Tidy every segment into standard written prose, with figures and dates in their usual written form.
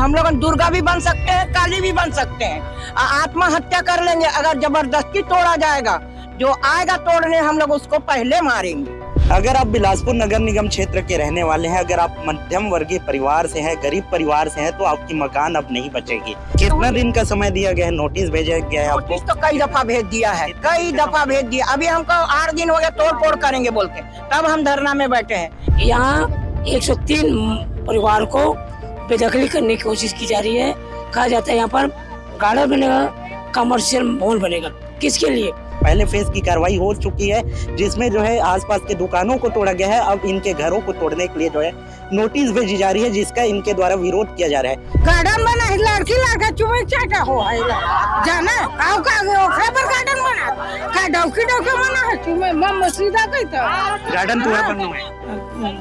हम लोग दुर्गा भी बन सकते हैं, काली भी बन सकते हैं। आत्महत्या कर लेंगे अगर जबरदस्ती तोड़ा जाएगा। जो आएगा तोड़ने हम लोग उसको पहले मारेंगे। अगर आप बिलासपुर नगर निगम क्षेत्र के रहने वाले हैं, अगर आप मध्यम वर्गीय परिवार से हैं, गरीब परिवार से हैं, तो आपकी मकान अब नहीं बचेगी। कितना दिन का समय दिया गया है, नोटिस भेजा गया है आपको? नोटिस तो कई दफा भेज दिया है, कई दफा भेज दिया। अभी हमको 8 दिन हो गया तोड़ फोड़ करेंगे बोल के, तब हम धरना में बैठे हैं। यहाँ 103 परिवार को बेदखली करने की कोशिश की जा रही है। कहा जाता है यहाँ पर गार्डन बनेगा, कमर्शियल मॉल बनेगा। किसके लिए? पहले फेज की कार्रवाई हो चुकी है, जिसमें जो है आसपास के दुकानों को तोड़ा गया है। अब इनके घरों को तोड़ने के लिए जो है नोटिस भेजी जा रही है, जिसका इनके द्वारा विरोध किया जा रहा है। गार्डन बना है, लड़की लड़का चुमे चाटा हो है जाना काऊ का ओखरा पर गार्डन बना का डौकी डौकी बना है चुमे मम मसीदा कहता गार्डन पूरा बनना है,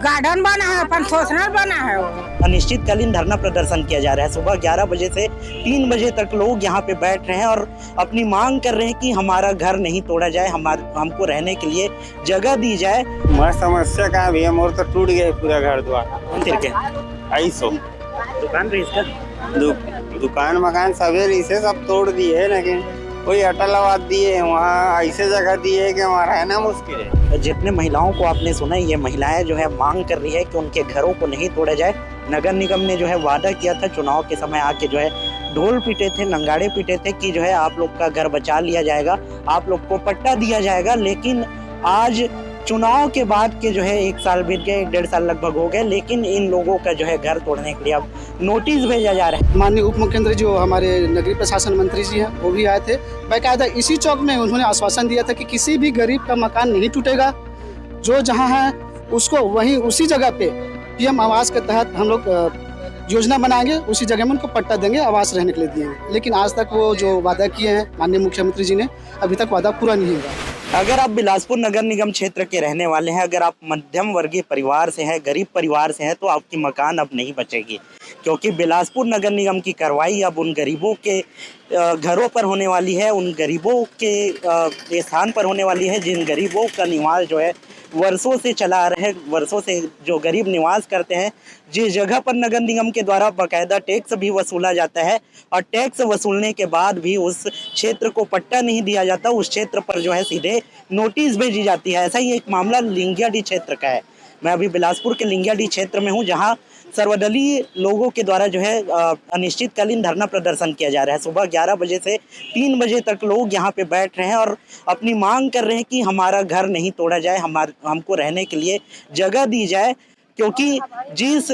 गार्डन बना है, अपन सोचना बना है। अनिश्चितकालीन धरना प्रदर्शन किया जा रहा है। सुबह 11 बजे से 3 बजे तक लोग यहाँ पे बैठ रहे हैं और अपनी मांग कर रहे हैं कि हमारा घर नहीं तोड़ा जाए, हमको रहने के लिए जगह दी जाए। मैं समस्या का भी है, मोर तो टूट गया पूरा घर द्वार। फिर क्या? 250 दुकान रही इसका? दुकान मकान सवेर इसे सब तोड़ दिए, लेकिन कोई अटल आबाद दिए वहाँ ऐसे जगह दिए कि वहाँ रहना मुश्किल है। जितने महिलाओं को आपने सुना, ये महिलाएं जो है मांग कर रही है कि उनके घरों को नहीं तोड़ा जाए। नगर निगम ने जो है वादा किया था चुनाव के समय आके जो है ढोल पीटे थे, नंगाड़े पीटे थे कि जो है आप लोग का घर बचा लिया जाएगा, आप लोग को पट्टा दिया जाएगा। लेकिन आज चुनाव के बाद के जो है 1 साल बीत गए, 1.5 साल लगभग हो गए, लेकिन इन लोगों का जो है घर तोड़ने के लिए अब नोटिस भेजा जा रहा है। माननीय उप मुख्यमंत्री जो हमारे नगरीय प्रशासन मंत्री जी हैं, वो भी आए थे। बाकायदा इसी चौक में उन्होंने आश्वासन दिया था कि किसी भी गरीब का मकान नहीं टूटेगा, जो जहाँ है उसको वहीं उसी जगह पे पीएम आवास के तहत हम लोग योजना बनाएंगे, उसी जगह में उनको पट्टा देंगे, आवास रहने के लिए दिएंगे। लेकिन आज तक वो जो वादा किए हैं माननीय मुख्यमंत्री जी ने, अभी तक वादा पूरा नहीं हुआ। अगर आप बिलासपुर नगर निगम क्षेत्र के रहने वाले हैं, अगर आप मध्यम वर्गीय परिवार से हैं, गरीब परिवार से हैं, तो आपकी मकान अब नहीं बचेगी, क्योंकि बिलासपुर नगर निगम की कार्रवाई अब उन गरीबों के घरों पर होने वाली है, उन गरीबों के स्थान पर होने वाली है, जिन गरीबों का निवास जो है वर्षों से चला आ रहा है, वर्षों से जो गरीब निवास करते हैं, जिस जगह पर नगर निगम के द्वारा बाकायदा टैक्स भी वसूला जाता है और टैक्स वसूलने के बाद भी उस क्षेत्र को पट्टा नहीं दिया जाता, उस क्षेत्र पर जो है सीधे नोटिस भेजी जाती है। ऐसा ही एक मामला लिंगियाडी क्षेत्र का है। मैं अभी बिलासपुर के लिंगियाडी क्षेत्र में हूँ, जहाँ सर्वदलीय लोगों के द्वारा जो है अनिश्चितकालीन धरना प्रदर्शन किया जा रहा है। सुबह 11 बजे से 3 बजे तक लोग यहाँ पे बैठ रहे हैं और अपनी मांग कर रहे हैं कि हमारा घर नहीं तोड़ा जाए, हमको रहने के लिए जगह दी जाए, क्योंकि जिस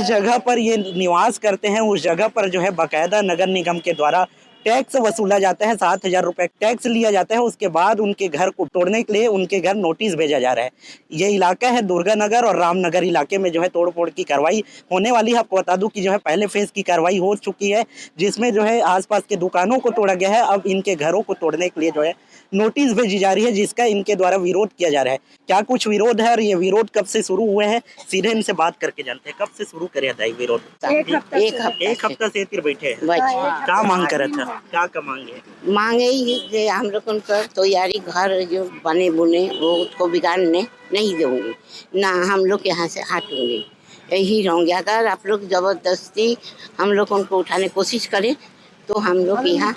जगह पर ये निवास करते हैं उस जगह पर जो है बाकायदा नगर निगम के द्वारा टैक्स वसूला जाता है। 7,000 रुपये टैक्स लिया जाता है। उसके बाद उनके घर को तोड़ने के लिए उनके घर नोटिस भेजा जा रहा है। ये इलाका है दुर्गा नगर और रामनगर इलाके में जो है तोड़ फोड़ की कार्रवाई होने वाली है। आपको बता दूं कि जो है पहले फेज की कार्रवाई हो चुकी है, जिसमें जो है आसपास के दुकानों को तोड़ा गया है। अब इनके घरों को तोड़ने के लिए जो है नोटिस भेजी जा रही है, जिसका इनके द्वारा विरोध किया जा रहा है। क्या कुछ विरोध है और ये विरोध कब से शुरू हुए हैं, सीधे इनसे बात करके जानते हैं। कब से शुरू करे था ये विरोध? एक हफ्ता से फिर बैठे हैं। क्या मांग कर रहा था? क्या का मांगे? मांगे ही कि हम लोग उनका तो यारी घर जो बने बुने वो उसको बिगाड़ने नहीं दूंगी, ना हम लोग यहाँ से हटूंगी, यही रहूँगी। अगर आप लोग जबरदस्ती हम लोग उनको उठाने की कोशिश करें तो हम लोग यहाँ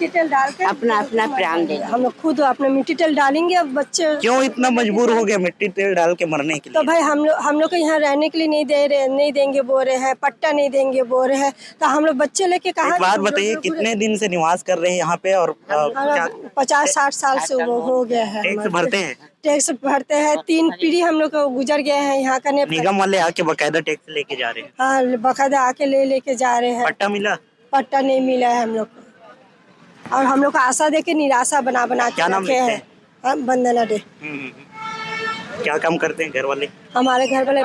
अपना अपना प्राण देंगे। हम लोग खुद अपने मिट्टी तेल डालेंगे। अब बच्चे क्यों इतना मजबूर हो गए मिट्टी तेल डाल के मरने के लिए? तो भाई हम लोग को यहाँ रहने के लिए नहीं देंगे बोल रहे हैं, पट्टा नहीं देंगे बोल रहे हैं, तो हम लोग बच्चे लेके कहाँ? एक बात बताइए, कितने दिन से निवास कर रहे हैं यहाँ पे? और 50-60 साल से वो हो गया है। टैक्स भरते हैं? टैक्स भरते हैं, 3 पीढ़ी हम लोग को गुजर गए हैं यहाँ का। निगम वाले आके बाकायदा टैक्स लेके जा रहे हैं? हाँ, बाकायदा आके लेके जा रहे हैं। पट्टा मिला? पट्टा नहीं मिला है हम लोग को, और हम लोग को आशा दे के निराशा बना के रखे हैं। वंदना डे। क्या काम करते हैं घर वाले? हमारे घर वाले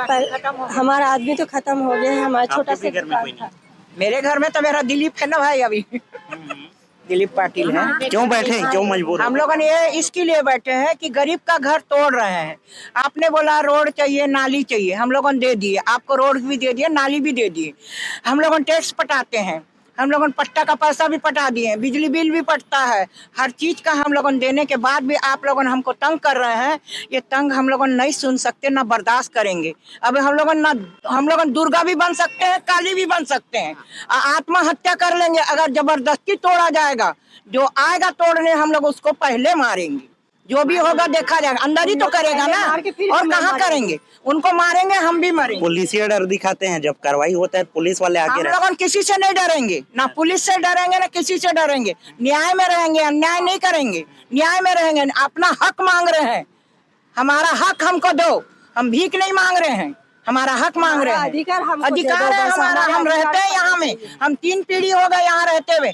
हमारा आदमी तो खत्म हो गया है। हमारा छोटा सा घर में कोई नहीं? मेरे घर में तो मेरा दिलीप है ना भाई, अभी दिलीप पाटिल है। क्यों बैठे हैं, क्यों मजबूर? हम लोगों ने ये इसके लिए बैठे हैं कि गरीब का घर तोड़ रहे हैं। आपने बोला रोड चाहिए, नाली चाहिए, हम लोगों ने दे दिए। आपको रोड भी दे दिए, नाली भी दे दिए। हम लोगों ने टैक्स पटाते हैं, हम लोगों ने पट्टा का पैसा भी पटा दिए, बिजली बिल भी पटता है, हर चीज का हम लोगों ने देने के बाद भी आप लोगों ने हमको तंग कर रहे हैं। ये तंग हम लोगों नहीं सुन सकते, ना बर्दाश्त करेंगे। अब हम लोग दुर्गा भी बन सकते हैं, काली भी बन सकते हैं, आत्महत्या कर लेंगे अगर जबरदस्ती तोड़ा जाएगा। जो आएगा तोड़ने हम लोग उसको पहले मारेंगे, जो भी होगा देखा जाएगा। अंदर ही तो करेगा ना, और कहाँ करेंगे? उनको मारेंगे, हम भी मरेंगे। पुलिसिया डर दिखाते हैं, जब कार्रवाई होता है पुलिस वाले आगे रहते हैं। हम लोग किसी से नहीं डरेंगे, ना पुलिस से डरेंगे, ना किसी से डरेंगे। न्याय में रहेंगे, अन्याय नहीं करेंगे, न्याय में रहेंगे। अपना हक मांग रहे हैं, हमारा हक हमको दो, हम भीख नहीं मांग रहे हैं, हमारा हक मांग रहे हैं। अधिकार है हमारा, हम रहते हैं यहाँ में, हम 3 पीढ़ी हो गए यहाँ रहते हुए।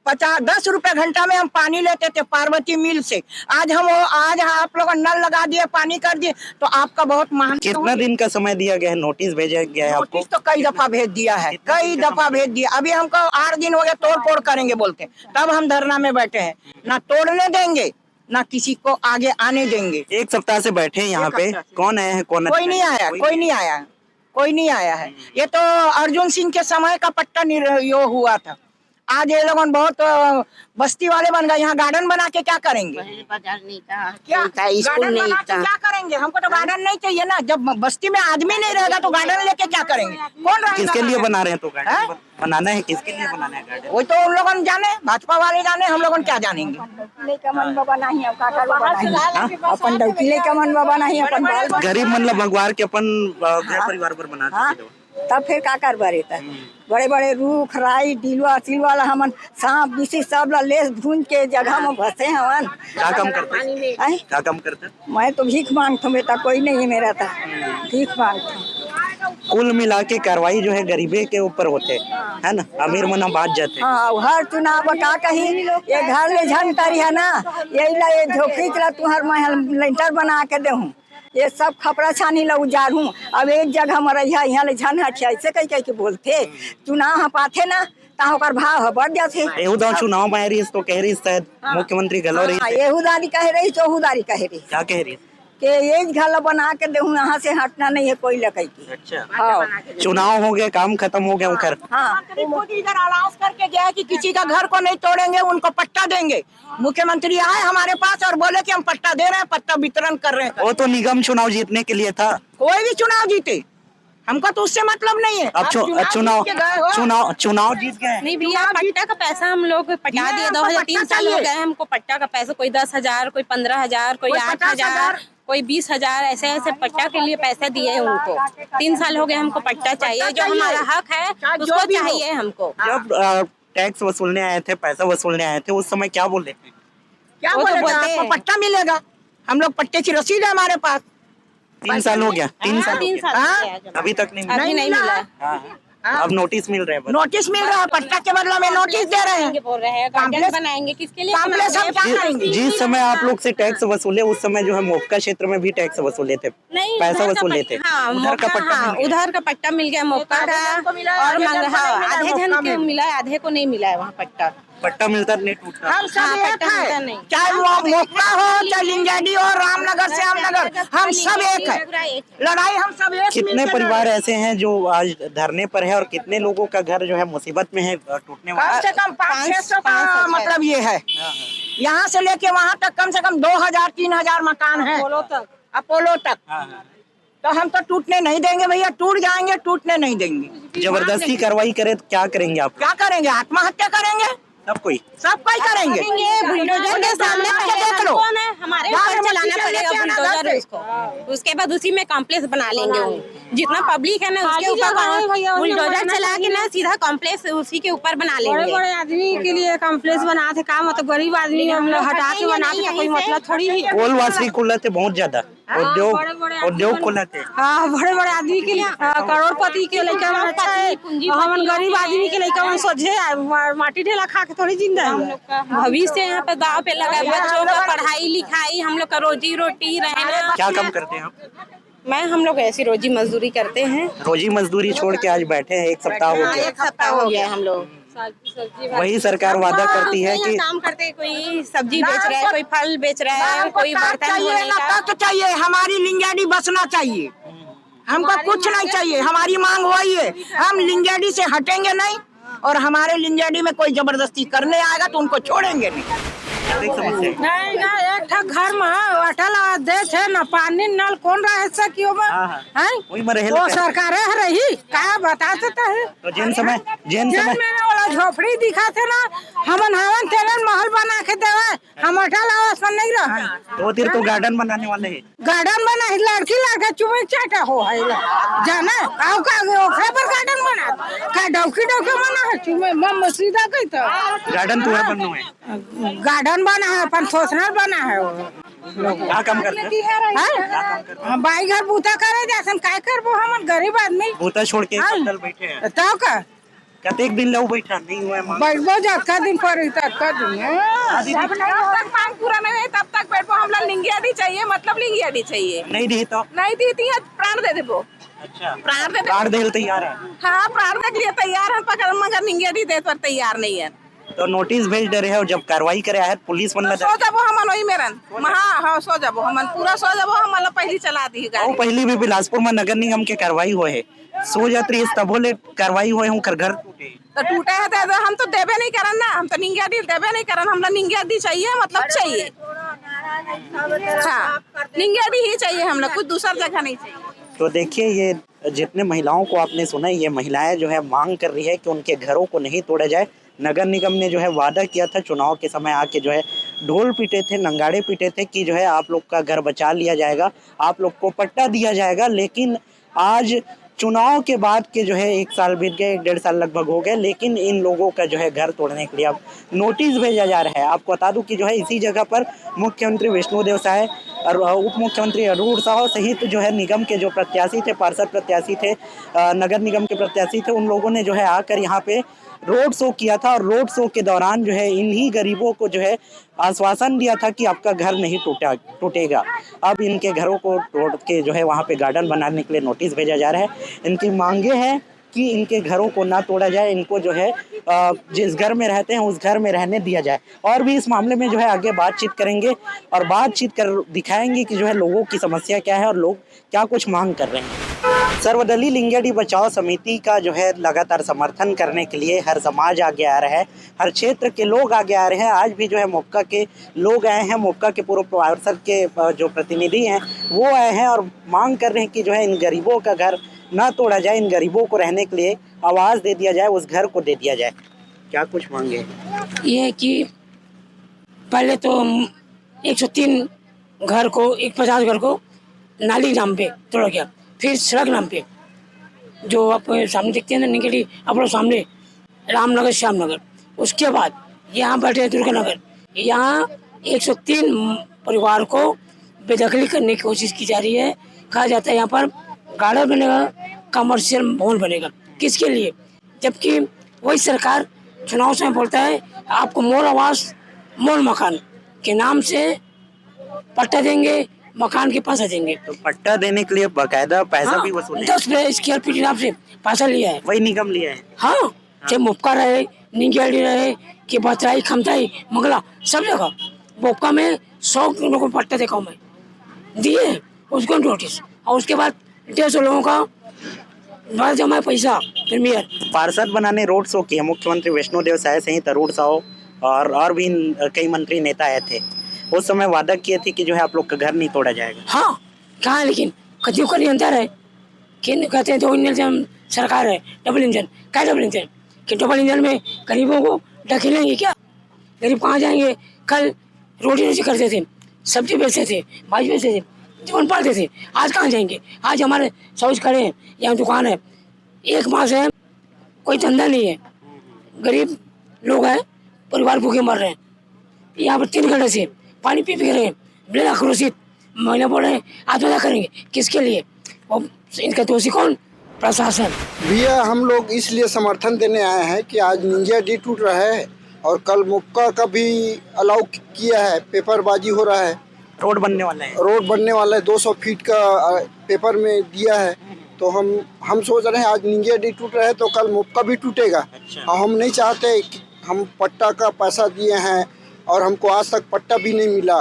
10 रुपए घंटा में हम पानी लेते थे पार्वती मिल से। आज आप लोग नल लगा दिए, पानी कर दिए, तो आपका बहुत महान। कितना दिन का समय दिया गया है, नोटिस भेजा गया है आपको? नोटिस तो कई दफा भेज दिया है, कई दफा भेज दिया। अभी हमको 8 दिन हो गए, तोड़ फोड़ करेंगे बोलते, तब हम धरना में बैठे हैं। ना तोड़ने देंगे, ना किसी को आगे आने देंगे। 1 सप्ताह से बैठे हैं यहाँ पे। कौन आया है, कौन? कोई नहीं आया, कोई नहीं आया, कोई नहीं आया है। ये तो अर्जुन सिंह के समय का पट्टा यो हुआ था। आज ये लोग बहुत बस्ती वाले बन गए। यहाँ गार्डन बना के क्या करेंगे? बाजार नहीं था, क्या स्कूल गार्डन नहीं बना के था। क्या करेंगे? हमको तो गार्डन नहीं चाहिए ना। जब बस्ती में आदमी नहीं रहेगा तो गार्डन लेके क्या करेंगे? कौन रहेगा? किसके लिए बना रहे हैं तो हैं? गार्डन बनाना है? किसके लिए बनाना है गार्डन? वो तो उन लोगों ने जाने, भाजपा वाले जाने, हम लोगों क्या जानेंगे? अपन डौकीले का मन बाबा नहीं, अपन बाल गरीब मतलब भगवान के अपन घर परिवार पर बनाते थे। तब फिर का कर बरे था। बड़े बड़े रूख राई डिलवा तिलवाला हमन सांप बिसी सब ला ले भून के जगह में बसे हमन। क्या काम करते हैं? क्या काम करते हैं? मैं तो भीख मांगता हूँ बेटा, कोई नहीं है मेरा था, भीख मांगता हूँ। कुल मिला के कार्रवाई जो है गरीबे के ऊपर होते है ना, अमीर मना बात जाते। हाँ, हर चुनाव का कहीं ये घर ले झन तरी है ना, यही ला ये झोपड़ी के तुहर मैं लेंटर बना के दे हूँ, ये सब खपड़ा छानी ला उजारू। अब एक जगह में रही यहाँ ले झन हटिया ऐसे कह के बोलते। चुनाव हम पाते ना ता ओकर भाव बढ़ जाते। एहुदा चुनाव में रही तो कह रही शायद मुख्यमंत्री गलो रही। एहुदारी कह रही, चौहुदारी कह रही। क्या कह रही? के ये घर बना के दे यहाँ से हटना नहीं है कोई लकई की। अच्छा, हाँ, चुनाव हो गया, काम खत्म हो गया उनका। हाँ, इधर अनाउंस करके गया कि किसी का घर को नहीं तोड़ेंगे, उनको पट्टा देंगे। मुख्यमंत्री आए हमारे पास और बोले कि हम पट्टा दे रहे हैं, पट्टा वितरण कर रहे हैं। वो तो निगम चुनाव जीतने के लिए था। कोई भी चुनाव जीते, हमको तो उससे मतलब नहीं है। अब चुनाव जीत गए। नहीं भैया, पट्टा का पैसा हम लोग पटा दिए। 2003 साल हो गए हमको पट्टा का पैसा। कोई 10,000, कोई 15,000, कोई 8,000, कोई 20,000, ऐसे ऐसे पट्टा के लिए पैसे दिए हैं उनको। 3 साल हो गए हमको पट्टा चाहिए, जो हमारा हक है उसको चाहिए हमको। जब टैक्स वसूलने आए थे, पैसा वसूलने आए थे, उस समय क्या बोले थे? क्या बोलते हैं? आपको पट्टा मिलेगा। हम लोग पट्टे की रसीद है हमारे पास। 3 साल हो गया। 3 साल अभी तक नहीं अभी नहीं मिला। अब नोटिस मिल रहे हैं। नोटिस मिल रहा है, पट्टा के बदले में नोटिस दे रहे हैं। बोल रहे हैं गार्डन बनाएंगे, किसके लिए बनाएंगे? जिस समय आप लोग से टैक्स वसूले उस समय जो है मोक्का क्षेत्र में भी टैक्स वसूले थे, पैसा वसूले थे। उधर का पट्टा मिल गया मोक्का का। और आधे जन को मिला है, आधे को नहीं मिला है वहाँ पट्टा। पट्टा मिलता नहीं टूटता। हम सब एक है, चाहे मोक्का हो, चाहे लिंगेडी हो, रामनगर से रामनगर, हम सब एक है। लड़ाई हम सब एक। कितने परिवार ऐसे हैं जो आज धरने पर है और कितने लोगों का घर जो है मुसीबत में है, टूटने वाला? कम से कम 500-600 का मतलब ये है। यहाँ से लेके वहाँ तक कम से कम 2,000-3,000 मकान है, अपोलो तक। तो हम तो टूटने नहीं देंगे भैया, टूट जाएंगे, टूटने नहीं देंगे। जबरदस्ती कार्रवाई करे तो क्या करेंगे आप? क्या करेंगे? आत्महत्या करेंगे। सब कोई करेंगे। बुलडोजर के सामने देख लो, हमारे ऊपर चलाना पड़ेगा बुलडोजर उसको। उसके बाद उसी में कॉम्प्लेक्स बना लेंगे। वो जितना पब्लिक है ना उसके ऊपर बुलडोजर चला के ना सीधा कॉम्प्लेक्स उसी के ऊपर बना लेंगे। बड़े आदमी के लिए कॉम्प्लेक्स बनाते काम, तो गरीब आदमी हम लोग हटा के बनाते, कोई मतलब थोड़ी ही। कोलवासी खुलते बहुत ज्यादा उद्योग खुलते। हाँ, बड़े बड़े आदमी के लिए, करोड़पति के लड़का अच्छा है। हम गरीब आदमी के लड़का सोझे माटी ढेला खा के थोड़ी जिंदा है। भविष्य यहाँ पे दाव पे लगा है। बच्चों का पढ़ाई लिखाई, हम लोग का रोजी रोटी रहना। क्या काम करते हैं आप? हम लोग ऐसी रोजी मजदूरी करते हैं। रोजी मजदूरी छोड़ के आज बैठे हैं, 1 सप्ताह हो गया। 1 सप्ताह हो गया हम लोग। वही सरकार वादा करती है कि काम करते, कोई सब्जी बेच रहा है, कोई फल बेच रहा है, कोई बर्तन धोने का। चाहिए हमारी लिंगेडी बसना चाहिए, हमको कुछ नहीं चाहिए। हमारी मांग वही है, हम लिंगेडी से हटेंगे नहीं, और हमारे लिंजाडी में कोई जबरदस्ती करने आएगा तो उनको छोड़ेंगे नहीं। अधिक समस्या है। नहीं ना, एक ठक घर में अटल आदेश है ना, पानी नल कौन रहे सकियो में हैं? वही में रहे वो सरकारें है रही क्या बता सकता है। तो जेन समय मेरे वाला झोपड़ी दिखा थे ना, हमन तेलन महल बना के देवे, हम अटल आवास में नहीं रहे। तो फिर तो गार्डन बनाने वाले हैं। गार्डन बना है, लड़की लड़का चुमे चाटा हो है जाना आओ का ओखरा पर गार्डन बना का डौकी बना है चुमे मम सीधा कही तो गार्डन तो बनना है। गार्डन बना है, अपन सोचना बना है वो क्या काम करते हैं? हम बाई घर बूता करे जैसन काय करबो, हम गरीब आदमी बूता छोड़ के कल बैठे हैं। तो का कतेक दिन लो बैठा नहीं हुआ है। बैठबो जा का दिन पर तक का दिन जब तक मांग पूरा नहीं है तब तक बैठो। हम लोग लिंगिया दी चाहिए, मतलब लिंगिया दी चाहिए। नहीं दी तो नहीं दी है प्राण दे देबो। अच्छा, प्राण दे प्राण दे तैयार है। हाँ, प्राण के लिए तैयार है, पकड़ मगर लिंगिया दी दे पर तैयार नहीं है। तो नोटिस भेज दे रहे हो, जब कार्रवाई करे है पुलिस तो सो जाबो हमन वही मेरन हाँ सो जाबो हमन पूरा सो जाबो। हम मतलब पहली चला दी गाड़ी। पहली भी बिलासपुर में नगर निगम के कार्रवाई हुए है, सो जाती है तब बोले कार्रवाई हुए हूँ घर तो टूटे है तो हम तो देवे नहीं करन ना, हम तो निंगिया दी देवे नहीं करन। हम निंगिया दी चाहिए, मतलब चाहिए। हाँ, निंगिया दी ही चाहिए, हम लोग कुछ दूसरा जगह नहीं चाहिए। तो देखिए, ये जितने महिलाओं को आपने सुना, ये महिलाएं जो है मांग कर रही है कि उनके घरों को नहीं तोड़ा जाए। नगर निगम ने जो है वादा किया था चुनाव के समय आके जो है ढोल पीटे थे, नंगाड़े पीटे थे कि जो है आप लोग का घर बचा लिया जाएगा, आप लोग को पट्टा दिया जाएगा। लेकिन आज चुनाव के बाद के जो है 1 साल बीत गए, 1.5 साल लगभग हो गए, लेकिन इन लोगों का जो है घर तोड़ने के लिए अब नोटिस भेजा जा रहा है। आपको बता दूं कि जो है इसी जगह पर मुख्यमंत्री विष्णुदेव साय और उप मुख्यमंत्री अरूण साहू सहित जो है निगम के जो प्रत्याशी थे, पार्षद प्रत्याशी थे, नगर निगम के प्रत्याशी थे, उन लोगों ने जो है आकर यहाँ पे रोड शो किया था। और रोड शो के दौरान जो है इन्हीं गरीबों को जो है आश्वासन दिया था कि आपका घर नहीं टूटेगा। अब इनके घरों को तोड़ के जो है वहाँ पे गार्डन बनाने के लिए नोटिस भेजा जा रहा है। इनकी मांगे हैं कि इनके घरों को ना तोड़ा जाए, इनको जो है जिस घर में रहते हैं उस घर में रहने दिया जाए। और भी इस मामले में जो है आगे बातचीत करेंगे और बातचीत कर दिखाएंगे कि जो है लोगों की समस्या क्या है और लोग क्या कुछ मांग कर रहे हैं। सर्वदलीय लिंगियाडी बचाओ समिति का जो है लगातार समर्थन करने के लिए हर समाज आगे आ रहा है, हर क्षेत्र के लोग आगे आ रहे हैं। आज भी जो है मोक्का के लोग आए हैं, मोक्का के पूर्व पार्षद के जो प्रतिनिधि हैं वो आए हैं और मांग कर रहे हैं कि जो है इन गरीबों का घर ना तोड़ा जाए, इन गरीबों को रहने के लिए आवाज़ दे दिया जाए, उस घर को दे दिया जाए। क्या कुछ मांगे? ये कि पहले तो 103 घर को 50 घर को नाली नाम पे तोड़ा गया, फिर सड़क नाम पे जो आप सामने देखते हैं ना निकली अपने सामने रामनगर श्यामनगर, उसके बाद यहाँ बैठे दुर्गानगर, यहाँ 103 परिवार को बेदखली करने की कोशिश की जा रही है। कहा जाता है यहाँ पर गार्डन बनेगा, कमर्शियल मॉल बनेगा, किसके लिए? जबकि वही सरकार चुनाव समय बोलता है आपको मोल आवास मोल मकान के नाम से पट्टा देंगे, मकान के पैसा देंगे। तो पट्टा देने के लिए बाकायदा पैसा भी वसूले? 10 स्क्वायर फीट नाम से पैसा लिया है, वही निगम लिया है। हाँ, चाहे मुक्का रहे, निंगियाडी रहे कि बतराई खमताई मंगला, सब जगह बोका में 100 लोगों को पट्टा देखा मैं दिए उसको नोटिस, और उसके बाद 150 लोगों का बड़ा जमा पैसा प्रीमियर। पार्षद बनाने रोड शो किया मुख्यमंत्री विष्णुदेव साय सहित अरूण साहू और भी कई मंत्री नेता आए थे। उस समय वादा किए थे कि जो है आप लोग का घर नहीं तोड़ा जाएगा। हाँ, कहाँ, लेकिन कतियों का नियंत्रण है कि कहते हैं 2 इंजन सरकार है, डबल इंजन। क्या डबल इंजन? कि डबल इंजन में गरीबों को ढकेलेंगे क्या? गरीब कहाँ जाएंगे? कल रोटी रोटी करते थे, सब्जी बेचते थे, भाजी बेचते थे, जीवन पालते थे, आज कहाँ जाएंगे? आज हमारे शौच खड़े हैं, यहाँ दुकान है, 1 माह से कोई धंधा नहीं है, गरीब लोग हैं, परिवार भूखे मर रहे हैं। यहाँ पर 3 घंटे से पानी पी रहे हैं, बिना आक्रोशित महिला बोल रहे हैं आत्महत्या करेंगे, किसके लिए? और इनका दोषी कौन? प्रशासन। भैया हम लोग इसलिए समर्थन देने आए हैं कि आज निंगियाडी टूट रहा है और कल मुक्का का भी अलाउ किया है, पेपरबाजी हो रहा है, रोड बनने वाला है, रोड बनने वाला है, 200 फीट का पेपर में दिया है। तो हम सोच रहे हैं आज निंगियाडी टूट रहा है तो कल मुक्का भी टूटेगा। अच्छा। और हम नहीं चाहते कि हम पट्टा का पैसा दिए हैं और हमको आज तक पट्टा भी नहीं मिला।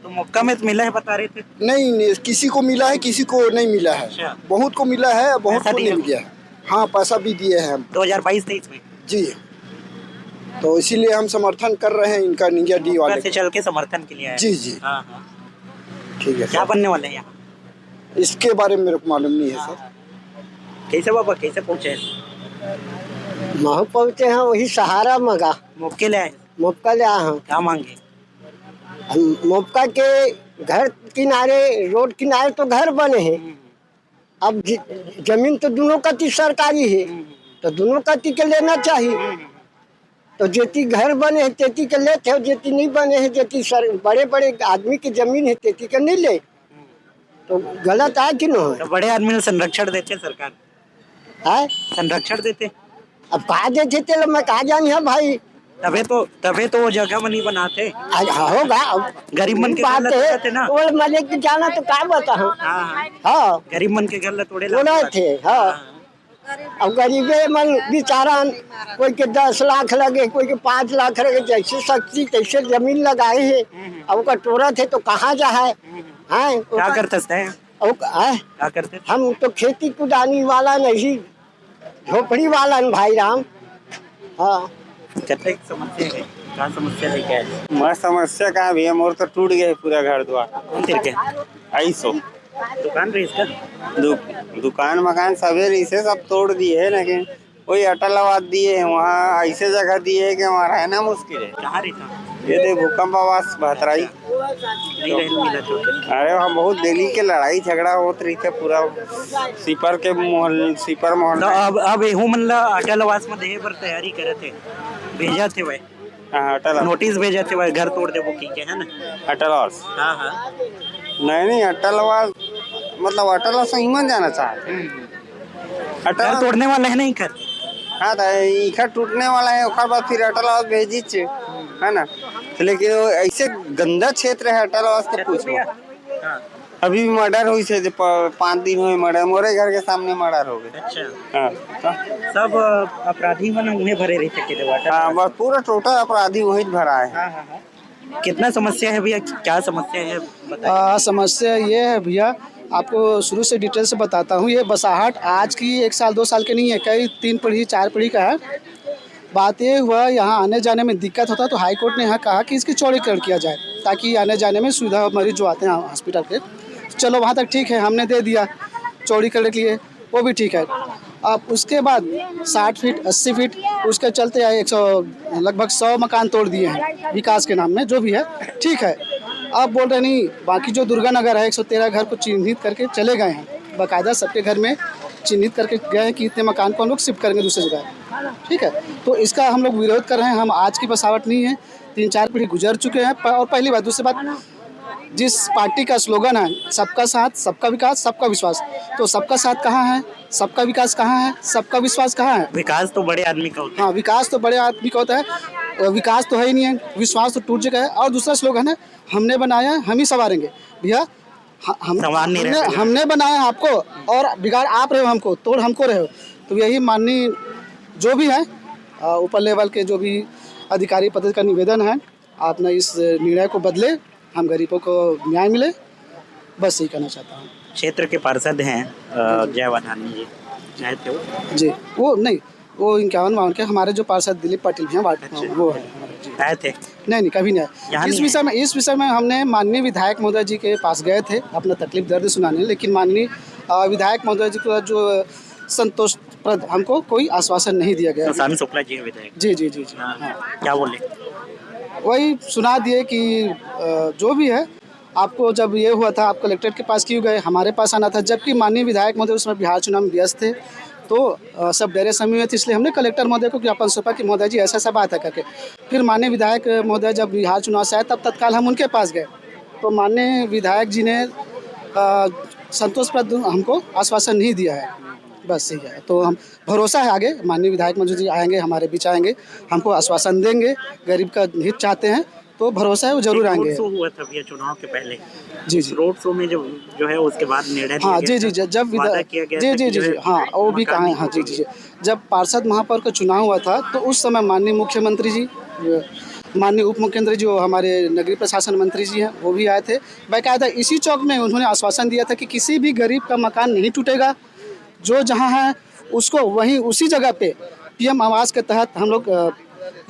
तो मौका में तो मिला है बता रहे थे? नहीं, किसी को मिला है, किसी को नहीं मिला है। अच्छा। बहुत को मिला है, बहुत पैसा को नहीं दिया? मिला है। हाँ, पैसा भी दिए हैं हम। 2022-23 में? जी, तो इसीलिए हम समर्थन कर रहे हैं इनका निंजा डी वाले से चल के समर्थन के लिए आए। जी जी हाँ हाँ ठीक है क्या सर। बनने वाले हैं यहाँ? इसके बारे में मेरे को मालूम नहीं है सर। कैसे बाबा कैसे पहुँचे? वहाँ पहुँचे हैं वही सहारा मगा मौके ले आए? मुफ्का ले आए हैं। क्या मांगे? मुफ्का के घर किनारे रोड किनारे तो घर बने हैं। अब जमीन तो दोनों कती सरकारी है तो दोनों कती के लेना चाहिए। तो जेती घर बने हैं तेती के लेते हो, जेती नहीं बने हैं जेती बड़े बड़े आदमी की जमीन है तेती के नहीं ले। तो गलत है कि नहीं? तो बड़े आदमी ने संरक्षण देते सरकार है संरक्षण देते। अब कहा देते थे मैं कहा जानी है भाई। तबे तो वो जगह में नहीं बनाते। होगा गरीब मन के बात गल्ला तोड़े थे ना। वो मजे की जाना तो क्या बता हूँ। हाँ गरीब मन के गल्ला तोड़े थे। हाँ अब गरीबे मन बेचारा कोई के 10 लाख लगे कोई के 5 लाख लगे जैसे शक्ति तैसे जमीन लगाए है। अब उसका टोरा थे तो कहाँ जा है। क्या करते क्या करते? हम तो खेती कुदानी वाला नहीं झोपड़ी वाला भाई राम। हाँ समस्या है क्या समस्या लेके आए? मैं समस्या कहाँ भी है, मोर तो टूट गया पूरा घर द्वार। कौन तेरे के? 250 दुकान रही इसका? दुकान मकान सभी इसे सब तोड़ दिए है, लेकिन वही अटलाबाद दिए हैं। वहाँ ऐसे जगह दिए है कि वहाँ रहना मुश्किल है। कहाँ रहता? ये दे भूकंप आवास भतराई। अरे वहाँ बहुत दिल्ली के लड़ाई झगड़ा होत रही थे पूरा सिपर मोहल्ला। तो अब एहू मन ला अटल आवास में देहे पर तैयारी करे थे, भेजा थे वह। हाँ अटल नोटिस भेजा थे वह घर तोड़ दे वो की है ना अटल आवास। हाँ हाँ नहीं अटल आवास मतलब अटल आवास ही मन जाना चाहते। घर तोड़ने वाला है नहीं कर। हाँ तो इखर टूटने वाला है उसके बाद फिर अटल आवास भेजी है ना। तो लेकिन ऐसे गंदा क्षेत्र है अटल आवास तो पूछो। अभी भी मर्डर हुई से 5 दिन हुए मर्डर, मोरे घर के सामने मर्डर हो गए। अच्छा हाँ सब अपराधी मन उन्हें भरे रहते के। हाँ बस पूरा टोटल अपराधी वही भरा है। हाँ। कितना समस्या है भैया, क्या समस्या है बताइए? समस्या ये है भैया, आपको शुरू से डिटेल से बताता हूँ। ये बसाहट आज की 1 साल 2 साल के नहीं है, कई 3 पीढ़ी 4 पीढ़ी का है। बात ये हुआ यहाँ आने जाने में दिक्कत होता तो हाई कोर्ट ने यहाँ कहा कि इसकी चौड़ीकरण किया जाए ताकि आने जाने में सुविधा, मरीज जो आते हैं हॉस्पिटल के। चलो वहाँ तक ठीक है, हमने दे दिया चौड़ीकरण के लिए, वो भी ठीक है। अब उसके बाद 60 फीट 80 फीट उसके चलते आए 100 लगभग 100 मकान तोड़ दिए हैं विकास के नाम में, जो भी है ठीक है। अब बोल रहे नहीं, बाकी जो दुर्गा नगर है 113 घर को चिन्हित करके चले गए हैं, बाकायदा सबके घर में चिन्हित करके गए हैं कि इतने मकान को हम लोग शिफ्ट करेंगे दूसरी जगह, ठीक है। तो इसका हम लोग विरोध कर रहे हैं। हम आज की बसावट नहीं है, 3-4 पीढ़ी गुजर चुके हैं। और पहली बात, दूसरी बात, जिस पार्टी का स्लोगन है सबका साथ सबका विकास सबका विश्वास, तो सबका साथ कहाँ है, सबका विकास कहाँ है, सबका विश्वास कहाँ है? विकास तो बड़े आदमी का होता है। हाँ विकास तो बड़े आदमी का होता है, विकास तो है ही नहीं है, विश्वास तो टूट चुका है। और दूसरा स्लोगन है हमने बनाया हम ही संवारेंगे। भैया हमने बनाया आपको और बिगाड़ आप रहे हो, हमको तोड़ हमको रहे हो। तो यही माननीय जो भी है ऊपर लेवल के जो भी अधिकारी पद का निवेदन है, आपने इस निर्णय को बदले, हम गरीबों को न्याय मिले, बस यही कहना चाहता हूँ। क्षेत्र के पार्षद हैं जय वधानी जी, आए थे वो? जी वो नहीं, वो 51 के हमारे जो पार्षद दिलीप पाटिल भी हैं वो आए थे? नहीं कभी नहीं आए। इस विषय में हमने माननीय विधायक महोदय जी के पास गए थे अपना तकलीफ दर्द सुनाने, लेकिन माननीय विधायक महोदय जी को जो संतोषप्रद हमको कोई आश्वासन नहीं दिया गया। स्वामी शुक्ला जी विधायक? जी। क्या बोले? वही सुना दिए कि जो भी है, आपको जब ये हुआ था आप कलेक्ट्रेट के पास क्यों गए, हमारे पास आना था। जबकि माननीय विधायक महोदय उसमें बिहार चुनाव में व्यस्त थे, तो सब डेरे समय में थे, इसलिए हमने कलेक्टर महोदय को ज्ञापन सौंपा कि महोदय जी ऐसा बात है करके। फिर माननीय विधायक महोदय जब बिहार चुनाव से आए तब तत्काल हम उनके पास गए, तो माननीय विधायक जी ने संतोषप्रद हमको आश्वासन नहीं दिया है, बस यही है। तो हम भरोसा है आगे माननीय विधायक महोदय जी आएंगे, हमारे बीच आएंगे, हमको आश्वासन देंगे, गरीब का हित चाहते हैं तो भरोसा है वो जरूर आएंगे। रोड शो हुआ था भैया चुनाव के पहले? जी रोड शो में जो है उसके बाद निर्णय हाँ जी जब हाँ वो भी कहा है। हाँ जी जब पार्षद महापौर का चुनाव हुआ था तो उस समय माननीय मुख्यमंत्री जी, माननीय उप मुख्यमंत्री जो हमारे नगरीय प्रशासन मंत्री जी हैं वो भी आए थे। बाकायदा इसी चौक में उन्होंने आश्वासन दिया था कि किसी भी गरीब का मकान नहीं टूटेगा, जो जहाँ है उसको वहीं उसी जगह पे PM आवास के तहत हम लोग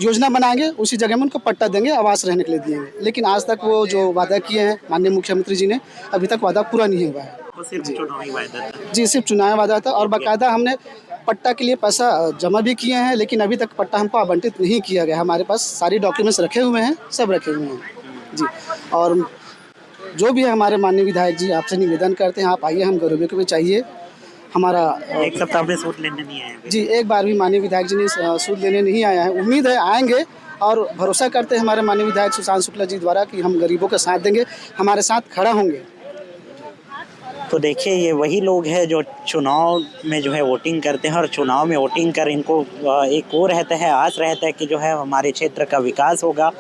योजना बनाएंगे, उसी जगह में उनको पट्टा देंगे, आवास रहने के लिए देंगे। लेकिन आज तक वो जो वादा किए हैं माननीय मुख्यमंत्री जी ने, अभी तक वादा पूरा नहीं हुआ है। वो सिर्फ चुनावी वायदा था। जी, सिर्फ चुनावी वादा था और बाकायदा हमने पट्टा के लिए पैसा जमा भी किए हैं, लेकिन अभी तक पट्टा हमको आवंटित नहीं किया गया। हमारे पास सारी डॉक्यूमेंट्स रखे हुए हैं, सब रखे हुए हैं जी। और जो भी है हमारे माननीय विधायक जी, आपसे निवेदन करते हैं, आप आइए, हम गरीबों को भी चाहिए। हमारा एक सप्ताह में सूद लेने नहीं आए जी, एक बार भी माननीय विधायक जी ने सूद लेने नहीं आया है। उम्मीद है आएंगे और भरोसा करते हैं हमारे माननीय विधायक सुशांत शुक्ला जी द्वारा कि हम गरीबों का साथ देंगे, हमारे साथ खड़ा होंगे। तो देखिए, ये वही लोग हैं जो चुनाव में जो है वोटिंग करते हैं और चुनाव में वोटिंग कर इनको एक वो रहता है, आस रहता है कि जो है हमारे क्षेत्र का विकास होगा,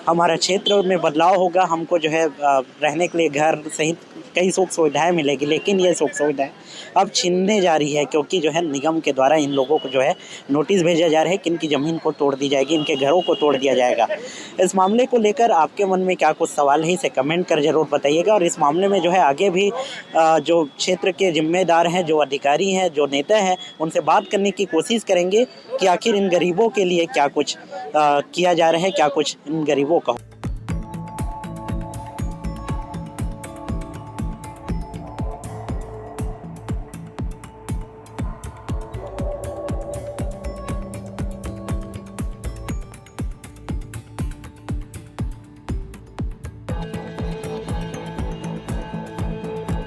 हमारा क्षेत्र में बदलाव होगा, हमको जो है रहने के लिए घर सहित कई सुख सुविधाएं मिलेगी। लेकिन ये सुख सुविधाएं अब छीनने जा रही है, क्योंकि जो है निगम के द्वारा इन लोगों को जो है नोटिस भेजा जा रहा है कि इनकी ज़मीन को तोड़ दी जाएगी, इनके घरों को तोड़ दिया जाएगा। इस मामले को लेकर आपके मन में क्या कुछ सवाल है, इसे कमेंट कर ज़रूर बताइएगा। और इस मामले में जो है आगे भी जो क्षेत्र के जिम्मेदार हैं, जो अधिकारी हैं, जो नेता हैं, उनसे बात करने की कोशिश करेंगे कि आखिर इन गरीबों के लिए क्या कुछ किया जा रहा है, क्या कुछ इन गरीबों का